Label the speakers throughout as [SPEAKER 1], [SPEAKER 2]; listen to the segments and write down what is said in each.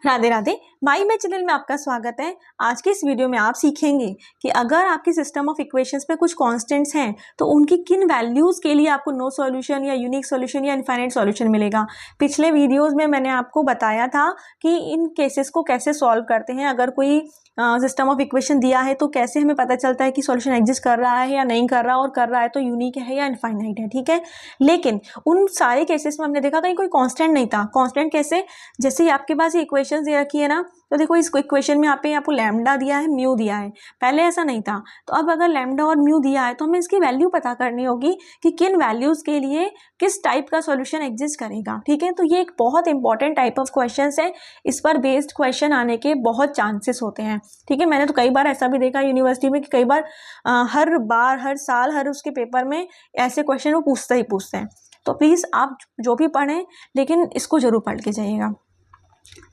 [SPEAKER 1] राधे राधे। माई में चैनल में आपका स्वागत है। आज के इस वीडियो में आप सीखेंगे कि अगर आपकी सिस्टम ऑफ इक्वेशंस में कुछ कांस्टेंट्स हैं तो उनकी किन वैल्यूज के लिए आपको नो सॉल्यूशन या यूनिक सॉल्यूशन या इनफाइनाइट सॉल्यूशन मिलेगा। पिछले वीडियोस में मैंने आपको बताया था कि इन केसेस को कैसे सॉल्व करते हैं। अगर कोई सिस्टम ऑफ इक्वेशन दिया है तो कैसे हमें पता चलता है कि सॉल्यूशन एग्जिस्ट कर रहा है या नहीं कर रहा, और कर रहा है तो यूनिक है या इनफाइनाइट है। ठीक है, लेकिन उन सारे केसेस में हमने देखा कहीं कोई कांस्टेंट नहीं था। कांस्टेंट कैसे? जैसे ही आपके पास ये इक्वेशन दे रखी है ना, तो देखो इस इक्वेशन में आपको लैम्डा दिया है, म्यू दिया है। पहले ऐसा नहीं था। तो अब अगर लैम्डा और म्यू दिया है तो हमें इसकी वैल्यू पता करनी होगी कि किन वैल्यूज के लिए किस टाइप का सॉल्यूशन एग्जिस्ट करेगा। ठीक है, तो ये एक बहुत इंपॉर्टेंट टाइप ऑफ क्वेश्चन है। इस पर बेस्ड क्वेश्चन आने के बहुत चांसेस होते हैं। ठीक है, मैंने तो कई बार ऐसा भी देखा यूनिवर्सिटी में कि कई बार हर साल हर उसके पेपर में ऐसे क्वेश्चन वो पूछते हैं। तो प्लीज़ आप जो भी पढ़ें लेकिन इसको जरूर पढ़ के जाइएगा।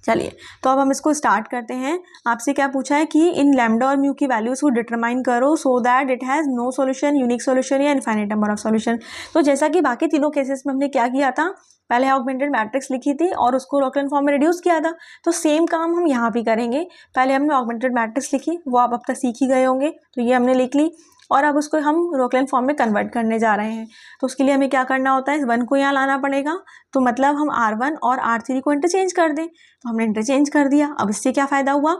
[SPEAKER 1] चलिए, तो अब हम इसको स्टार्ट करते हैं। आपसे क्या पूछा है कि इन लैम्डा और म्यू की वैल्यूज को डिटरमाइन करो so that it has no solution, unique solution या इनफाइनाइट नंबर ऑफ सॉल्यूशन। तो जैसा कि बाकी तीनों केसेस में हमने क्या किया था, पहले ऑगमेंटेड मैट्रिक्स लिखी थी और उसको लॉकलाइन फॉर्म में रिड्यूस किया था। तो सेम काम हम यहाँ भी करेंगे। पहले हमने ऑगमेंटेड मैट्रिक्स लिखी, वो आप अब तक सीख ही गए होंगे, तो ये हमने लिख ली और अब उसको हम लॉकलाइन फॉर्म में कन्वर्ट करने जा रहे हैं। तो उसके लिए हमें क्या करना होता है, इस 1 को यहाँ लाना पड़ेगा। तो मतलब हम R1 और R3 को इंटरचेंज कर दें। तो हमने इंटरचेंज कर दिया। अब इससे क्या फ़ायदा हुआ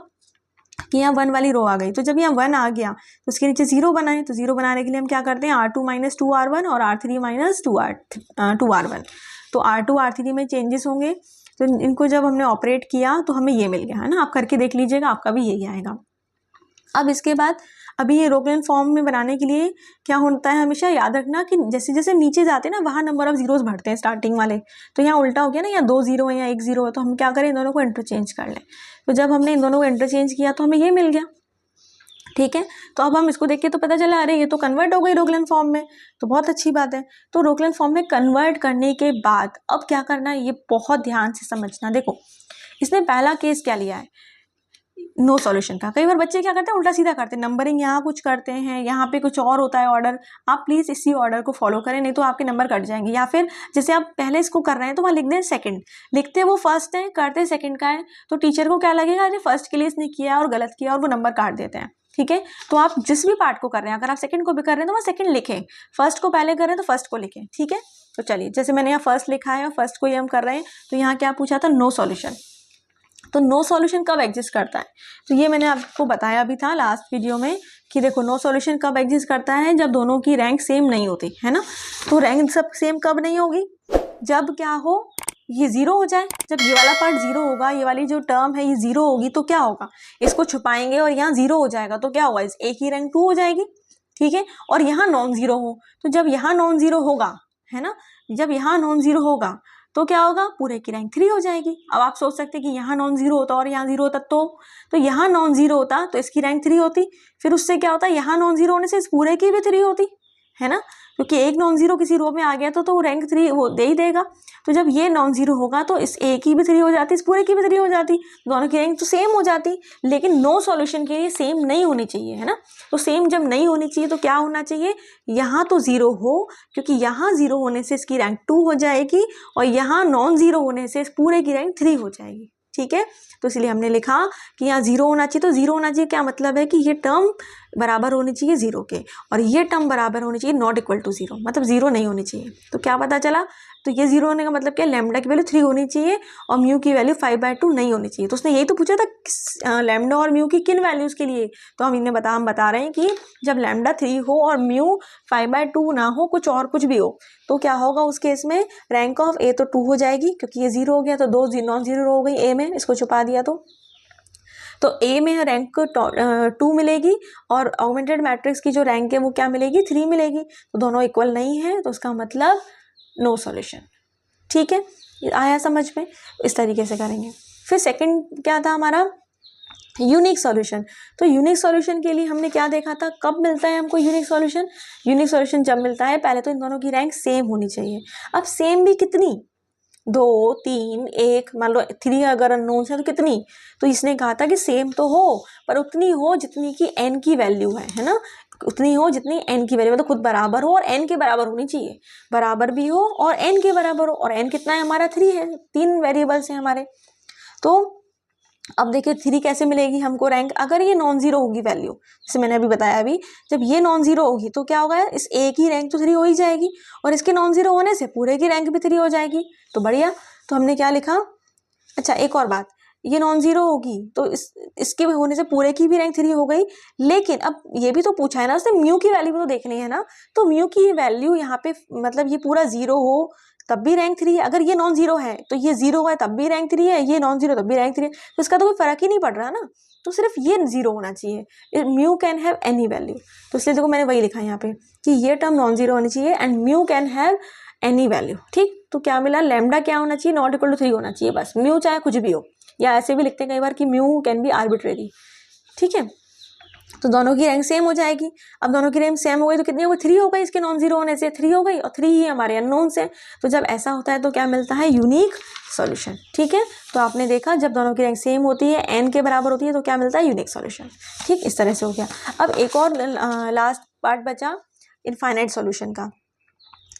[SPEAKER 1] कि यहाँ 1 वाली रो आ गई। तो जब यहाँ 1 आ गया तो उसके नीचे 0 बनाए। तो 0 बनाने के लिए हम क्या करते हैं, R2 माइनस 2R1 और R3 माइनस 2R1। तो R2 R3 में चेंजेस होंगे। तो इनको जब हमने ऑपरेट किया तो हमें ये मिल गया है ना। आप करके देख लीजिएगा, आपका भी यही आएगा। अब इसके बाद अभी ये लॉकलाइन फॉर्म में बनाने के लिए क्या होता है, हमेशा याद रखना कि जैसे जैसे नीचे जाते हैं ना, वहाँ नंबर ऑफ जीरोस बढ़ते हैं स्टार्टिंग वाले। तो यहाँ उल्टा हो गया ना, यहाँ 2 0 है या 1 0 है। तो हम क्या करें, इन दोनों को इंटरचेंज कर लें। तो जब हमने इन दोनों को इंटरचेंज किया तो हमें ये मिल गया। ठीक है, तो अब हम इसको देख के तो पता चला अरे ये तो कन्वर्ट हो गई लॉकलाइन फॉर्म में, तो बहुत अच्छी बात है। तो लॉकलाइन फॉर्म में कन्वर्ट करने के बाद अब क्या करना है, ये बहुत ध्यान से समझना। देखो, इसने पहला केस क्या लिया है, नो सॉल्यूशन का। कई बार बच्चे क्या करते हैं, उल्टा सीधा करते हैं, नंबरिंग यहाँ कुछ करते हैं, यहाँ पे कुछ और होता है ऑर्डर। आप प्लीज़ इसी ऑर्डर को फॉलो करें, नहीं तो आपके नंबर कट जाएंगे। या फिर जैसे आप पहले इसको कर रहे हैं तो वहाँ लिख दें सेकंड, लिखते वो फर्स्ट है, करते सेकंड का है। तो टीचर को क्या लगेगा, अरे फर्स्ट के लिए इसने किया और गलत किया, और वो नंबर काट देते हैं। ठीक है, तो आप जिस भी पार्ट को कर रहे हैं, अगर आप सेकंड को भी कर रहे हैं तो वहाँ सेकंड लिखें, फर्स्ट को पहले कर रहे हैं तो फर्स्ट को लिखें। ठीक है, तो चलिए, जैसे मैंने यहाँ फर्स्ट लिखा है और फर्स्ट को ये हम कर रहे हैं, तो यहाँ क्या पूछा था, नो सॉल्यूशन। तो नो सॉल्यूशन कब एग्जिस्ट करता है, तो ये मैंने आपको बताया भी था लास्ट वीडियो में कि देखो नो सॉल्यूशन कब एग्जिस्ट करता है, जब दोनों की रैंक सेम नहीं होती है ना। तो रैंक सब सेम कब नहीं होगी, जब क्या हो, ये 0 हो जाए। जब ये वाला पार्ट 0 होगा, ये वाली जो टर्म है ये 0 होगी, तो क्या होगा, इसको छुपाएंगे और यहाँ 0 हो जाएगा। तो क्या होगा, इस एक ही रैंक 2 हो जाएगी। ठीक है, और यहाँ नॉन जीरो हो, तो जब यहाँ नॉन जीरो होगा, है ना, जब यहाँ नॉन जीरो होगा तो क्या होगा, पूरे की रैंक 3 हो जाएगी। अब आप सोच सकते हैं कि यहाँ नॉन जीरो होता और यहाँ 0 होता, तो यहाँ नॉन जीरो होता तो इसकी रैंक 3 होती। फिर उससे क्या होता है, यहाँ नॉन जीरो होने से इस पूरे की भी 3 होती, है ना, क्योंकि एक नॉन जीरो किसी रो में आ गया तो वो रैंक 3 वो दे ही देगा। तो जब ये नॉन जीरो होगा तो इस एक की भी 3 हो जाती, इस पूरे की भी 3 हो जाती, दोनों की रैंक तो सेम हो जाती। लेकिन नो सॉल्यूशन के लिए सेम नहीं होनी चाहिए, है ना। तो सेम जब नहीं होनी चाहिए तो क्या होना चाहिए, यहाँ तो 0 हो, क्योंकि यहाँ 0 होने से इसकी रैंक 2 हो जाएगी और यहाँ नॉन जीरो होने से इस पूरे की रैंक 3 हो जाएगी। ठीक है, तो इसलिए हमने लिखा कि यहाँ 0 होना चाहिए। तो 0 होना चाहिए क्या मतलब है कि ये टर्म बराबर होनी चाहिए 0 के, और ये टर्म बराबर होनी चाहिए नॉट इक्वल टू 0, मतलब 0 नहीं होनी चाहिए। तो क्या पता चला, तो ये 0 होने का मतलब क्या, लैम्डा की वैल्यू 3 होनी चाहिए और म्यू की वैल्यू 5/2 नहीं होनी चाहिए। तो उसने यही तो पूछा था लैम्डा और म्यू की किन वैल्यूज़ के लिए। तो हम बता रहे हैं कि जब लैम्डा 3 हो और म्यू 5/2 ना हो, कुछ और कुछ भी हो, तो क्या होगा उस केस में, रैंक ऑफ ए तो 2 हो जाएगी, क्योंकि ये 0 हो गया तो 2 नॉन जीरो हो गई ए में, इसको छुपा दिया तो ए में रैंक 2 मिलेगी और ऑगमेंटेड मैट्रिक्स की जो रैंक है वो क्या मिलेगी, 3 मिलेगी। तो दोनों इक्वल नहीं है, तो उसका मतलब नो सॉल्यूशन। ठीक है, आया समझ में, इस तरीके से करेंगे। फिर सेकंड क्या था हमारा, यूनिक सॉल्यूशन। तो यूनिक सॉल्यूशन के लिए हमने क्या देखा था, कब मिलता है हमको यूनिक सॉल्यूशन। यूनिक सॉल्यूशन जब मिलता है, पहले तो इन दोनों की रैंक सेम होनी चाहिए। अब सेम भी कितनी, 2 3 1, मान लो 3 अगर अननोन है तो कितनी, तो इसने कहा था कि सेम तो हो पर उतनी हो जितनी की n की वैल्यू है ना, उतनी हो जितनी n की वैल्यू, मतलब खुद बराबर हो और n के बराबर होनी चाहिए, बराबर भी हो और n के बराबर हो। और n कितना है हमारा, 3 है, 3 वेरिएबल्स हैं हमारे। तो अब देखिए 3 कैसे मिलेगी हमको रैंक, अगर ये नॉन जीरो होगी वैल्यू, जैसे मैंने अभी बताया अभी, जब ये नॉन जीरो होगी तो क्या होगा, इस ए की रैंक तो 3 हो ही जाएगी, और इसके नॉन जीरो होने से पूरे की रैंक भी 3 हो जाएगी। तो बढ़िया, तो हमने क्या लिखा, अच्छा एक और बात, ये नॉन जीरो होगी तो इसके होने से पूरे की भी रैंक 3 हो गई, लेकिन अब ये भी तो पूछा है ना उसने, म्यू की वैल्यू भी तो देखनी है ना, तो म्यू की वैल्यू यहाँ पे मतलब ये पूरा जीरो हो तब भी रैंक 3 है, अगर ये नॉन जीरो है तो ये जीरो है तब भी रैंक 3 है, ये नॉन जीरो तब भी रैंक 3 है, तो इसका तो कोई फर्क ही नहीं पड़ रहा ना, तो सिर्फ ये जीरो होना चाहिए, mu can have any value. तो इसलिए देखो मैंने वही लिखा है यहाँ पे कि ये टर्म नॉन जीरो होनी चाहिए and mu can have any value. ठीक, तो क्या मिला, लैम्डा क्या होना चाहिए, नॉट इक्वल टू 3 होना चाहिए बस, म्यू चाहे कुछ भी हो, या ऐसे भी लिखते हैं कई बार कि म्यू कैन बी आर्बिट्रेरी। ठीक है, तो दोनों की रैंक सेम हो जाएगी। अब दोनों की रैंक सेम हो गई तो कितनी हो गई, 3 हो गई, इसके नॉन जीरो होने से 3 हो गई, और 3 ही हमारे अननोन्स है। तो जब ऐसा होता है तो क्या मिलता है, यूनिक सॉल्यूशन। ठीक है, तो आपने देखा जब दोनों की रैंक सेम होती है, n के बराबर होती है, तो क्या मिलता है, यूनिक सॉल्यूशन। ठीक, इस तरह से हो गया। अब एक और लास्ट पार्ट बचा इनफाइनाइट सॉल्यूशन का।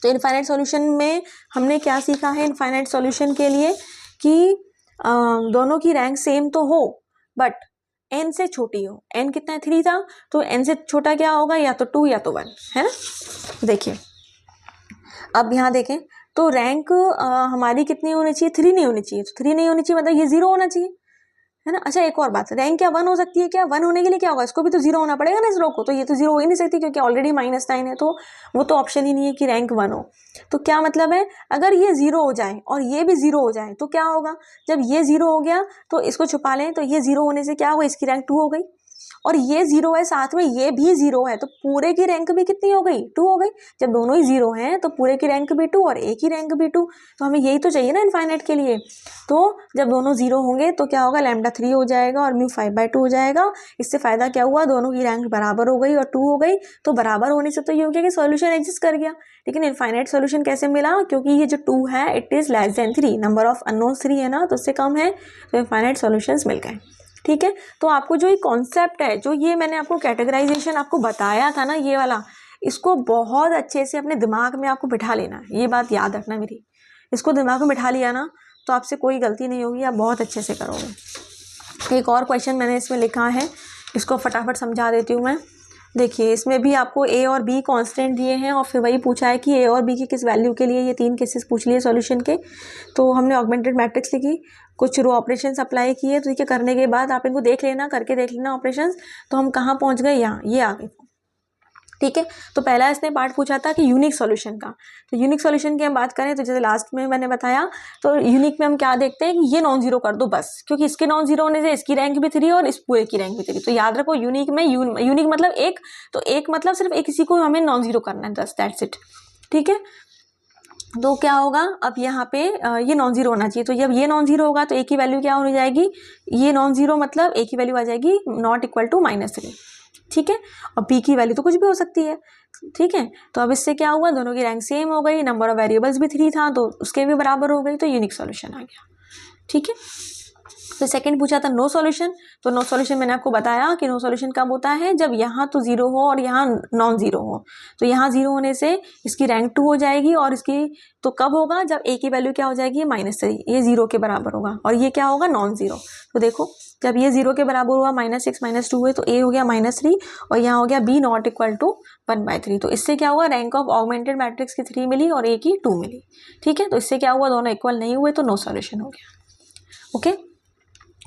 [SPEAKER 1] तो इनफाइनाइट सॉल्यूशन में हमने क्या सीखा है, इनफाइनाइट सॉल्यूशन के लिए कि दोनों की रैंक सेम तो हो बट n से छोटी हो। n कितना है, 3 था, तो n से छोटा क्या होगा, या तो 2 या तो 1, है ना। देखिए अब यहाँ देखें तो रैंक हमारी कितनी होनी चाहिए, 3 नहीं होनी चाहिए, तो 3 नहीं होनी चाहिए मतलब ये 0 होना चाहिए, है ना। अच्छा एक और बात, रैंक क्या 1 हो सकती है क्या, 1 होने के लिए क्या होगा, इसको भी तो 0 होना पड़ेगा ना इस रो को, तो ये तो 0 हो ही नहीं सकती क्योंकि ऑलरेडी -9 है, तो वो तो ऑप्शन ही नहीं है कि रैंक 1 हो। तो क्या मतलब है, अगर ये 0 हो जाए और ये भी 0 हो जाए तो क्या होगा, जब ये 0 हो गया तो इसको छुपा लें, तो ये 0 होने से क्या होगा, इसकी रैंक 2 हो गई, और ये 0 है साथ में ये भी 0 है, तो पूरे की रैंक भी कितनी हो गई, 2 हो गई। जब दोनों ही 0 हैं तो पूरे की रैंक भी 2 और एक ही रैंक भी 2, तो हमें यही तो चाहिए ना इनफाइनाइट के लिए। तो जब दोनों 0 होंगे तो क्या होगा, लैम्डा 3 हो जाएगा और म्यू 5/2 हो जाएगा। इससे फायदा क्या हुआ, दोनों की रैंक बराबर हो गई और 2 हो गई, तो बराबर होने से तो ये हो गया कि सॉल्यूशन एग्जिस्ट कर गया। लेकिन इनफाइनाइट सॉल्यूशन कैसे मिला, क्योंकि ये जो 2 है it is less than 3, number of unknowns 3 है ना, तो उससे कम है, तो इनफाइनाइट सॉल्यूशंस मिल गए। ठीक है, तो आपको जो ये कॉन्सेप्ट है, जो ये मैंने आपको कैटेगराइजेशन आपको बताया था ना, ये वाला, इसको बहुत अच्छे से अपने दिमाग में आपको बिठा लेना है, ये बात याद रखना मेरी। इसको दिमाग में बिठा लिया ना तो आपसे कोई गलती नहीं होगी, आप बहुत अच्छे से करोगे। एक और क्वेश्चन मैंने इसमें लिखा है, इसको फटाफट समझा देती हूँ मैं। देखिए इसमें भी आपको ए और बी कांस्टेंट दिए हैं और फिर वही पूछा है कि ए और बी की किस वैल्यू के लिए, ये 3 केसेस पूछ लिए सॉल्यूशन के। तो हमने ऑगमेंटेड मैट्रिक्स लिखी, कुछ रो ऑपरेशंस अप्लाई किए, तो ये करने के बाद आप इनको देख लेना, करके देख लेना ऑपरेशंस। तो हम कहाँ पहुँच गए, यहाँ, ये आ गए। ठीक है, तो पहला इसने पार्ट पूछा था कि यूनिक सॉल्यूशन का। तो यूनिक सॉल्यूशन की हम बात करें तो जैसे लास्ट में मैंने बताया, तो यूनिक में हम क्या देखते हैं कि ये नॉन जीरो कर दो बस, क्योंकि इसके नॉन जीरो होने से इसकी रैंक भी 3 और इस पूरे की रैंक भी 3। तो याद रखो यूनिक में यूनिक मतलब एक, तो एक मतलब सिर्फ एक किसी को हमें नॉन जीरो करना है, बस दैट्स इट। ठीक है, तो क्या होगा, अब यहाँ पे ये नॉन जीरो होना चाहिए, तो जब ये नॉन जीरो होगा तो ए की वैल्यू क्या हो जाएगी, ये नॉन जीरो मतलब ए की वैल्यू आ जाएगी नॉट इक्वल टू -3। ठीक है, और पी की वैल्यू तो कुछ भी हो सकती है। ठीक है, तो अब इससे क्या हुआ, दोनों की रैंक सेम हो गई, नंबर ऑफ वेरिएबल्स भी 3 था तो उसके भी बराबर हो गई, तो यूनिक सॉल्यूशन आ गया। ठीक है, तो सेकंड पूछा था नो सॉल्यूशन। तो नो सॉल्यूशन मैंने आपको बताया कि नो सॉल्यूशन कब होता है, जब यहाँ तो 0 हो और यहाँ नॉन जीरो हो। तो यहाँ 0 होने से इसकी रैंक 2 हो जाएगी, और इसकी तो कब होगा, जब ए की वैल्यू क्या हो जाएगी, -3, ये 0 के बराबर होगा, और ये क्या होगा, नॉन जीरो। तो देखो जब ये 0 के बराबर हुआ, -6 -2 हुए, तो ए हो गया -3 और यहाँ हो गया बी नॉट इक्वल टू 1/3। तो इससे क्या हुआ, रैंक ऑफ ऑगमेंटेड मैट्रिक्स की 3 मिली और ए की 2 मिली। ठीक है, तो इससे क्या हुआ, दोनों इक्वल नहीं हुए, तो नो सॉल्यूशन हो गया। ओके,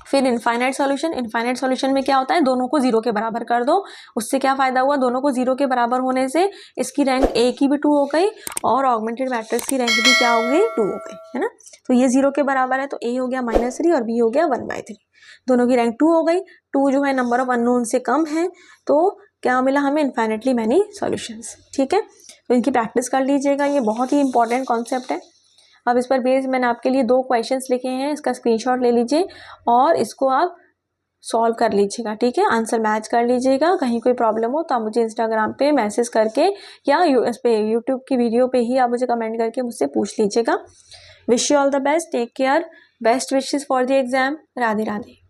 [SPEAKER 1] फिर इनफाइनाइट सॉल्यूशन। इनफाइनाइट सॉल्यूशन में क्या होता है, दोनों को 0 के बराबर कर दो। उससे क्या फायदा हुआ, दोनों को 0 के बराबर होने से इसकी रैंक ए की भी 2 हो गई और ऑगमेंटेड मैट्रिक्स की रैंक भी क्या हो गई, 2 हो गई, है ना। तो ये 0 के बराबर है, तो ए हो गया -3 और बी हो गया 1/3। दोनों की रैंक 2 हो गई, 2 जो है नंबर ऑफ अननोन से कम है, तो क्या मिला हमें, इनफाइनेटली मैनी सॉल्यूशंस। ठीक है, तो इनकी प्रैक्टिस कर लीजिएगा, ये बहुत ही इंपॉर्टेंट कॉन्सेप्ट है। अब इस पर बेस मैंने आपके लिए 2 क्वेश्चंस लिखे हैं, इसका स्क्रीनशॉट ले लीजिए और इसको आप सॉल्व कर लीजिएगा। ठीक है, आंसर मैच कर लीजिएगा। कहीं कोई प्रॉब्लम हो तो आप मुझे इंस्टाग्राम पे मैसेज करके या इस पे यूट्यूब की वीडियो पे ही आप मुझे कमेंट करके मुझसे पूछ लीजिएगा। Wish you all the best, take care, best wishes for the exam. Radhe Radhe.